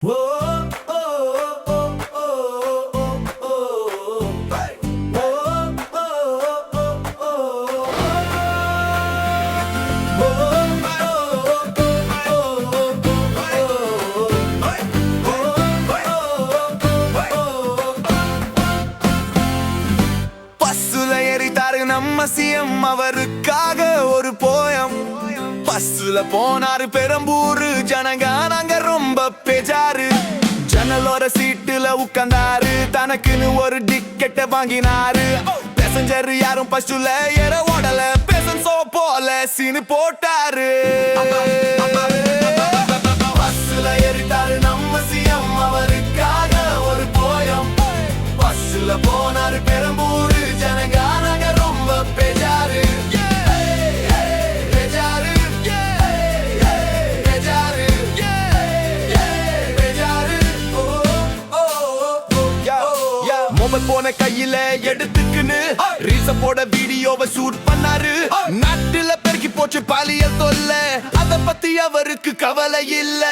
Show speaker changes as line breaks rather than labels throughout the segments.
பஸ்ஸுல ஏறிட்டாரு நம்ம சிஎம், அவருக்காக ஒரு போயம். பஸ்ஸுல போனாரு பெரம்பூரு, ஜனங்க நாங்க ரொம்ப பேஜாரு. ஜன்னலோர சீட்டுல உட்கார்ந்தாரு, தனக்குன்னு ஒரு டிக்கெட்ட வாங்கினாரு. பேசஞ்சர் யாரும் பஸ்ஸுல ஏற ஓடல, பேசன் சோ போல சீனு போட்டாரு. பஸ்ஸுல ஏறிட்டாரு நம்ம சிஎம், அவருக்காக ஒரு போயம். பஸ்ஸுல போனாரு பெரம்பூரு, ஜனங்க நாங்க ரொம்ப பேஜாரு. மொபைல் போன கையில எடுத்துக்கின்னு ரீல்ஸ் போட வீடியோவை ஷூட் பண்ணாரு. நாட்டுல பெருக்கி போச்சு பாலியல் தொல்லை, அத பத்தி அவருக்கு கவலை இல்ல.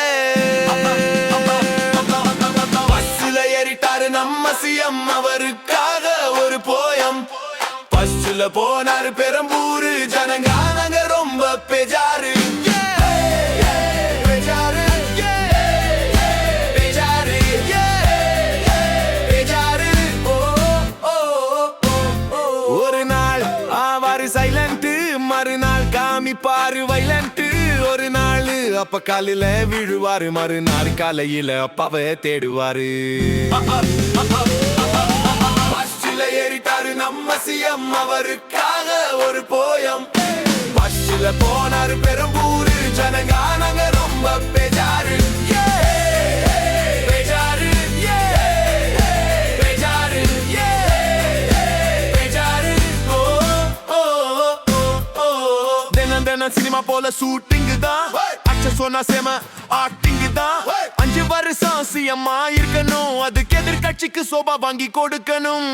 பஸ்ஸுல ஏறிட்டாரு நம்ம சிஎம், அவருக்காக ஒரு போயம். பஸ்ஸுல போனாரு பெரம்பூரு, ஜனங்க நாங்க ரொம்ப பேஜாரு. சைலண்ட் மறுநாள் காமிப்பாரு வைலண்ட். ஒரு நாள் அப்ப காலையில விழுவாரு, மறுநாள் காலையில அப்பாவை தேடுவாரு. பஸ்ஸுல ஏறிட்டாரு நம்ம சிஎம், அவருக்காக ஒரு போயம். பஸ்ஸுல போனாரு பெரம்பூரு, ஜனங்க நாங்க ரொம்ப பேஜாரு. சினிமா போல ஷூட்டிங் தான், அச்ச சொன்னா சேம ஆக்டிங் தான். 5 வருஷம் சிஎம்மா இருக்கணும், அதுக்கு எதிர்கட்சிக்கு சோபா வாங்கி கொடுக்கணும்.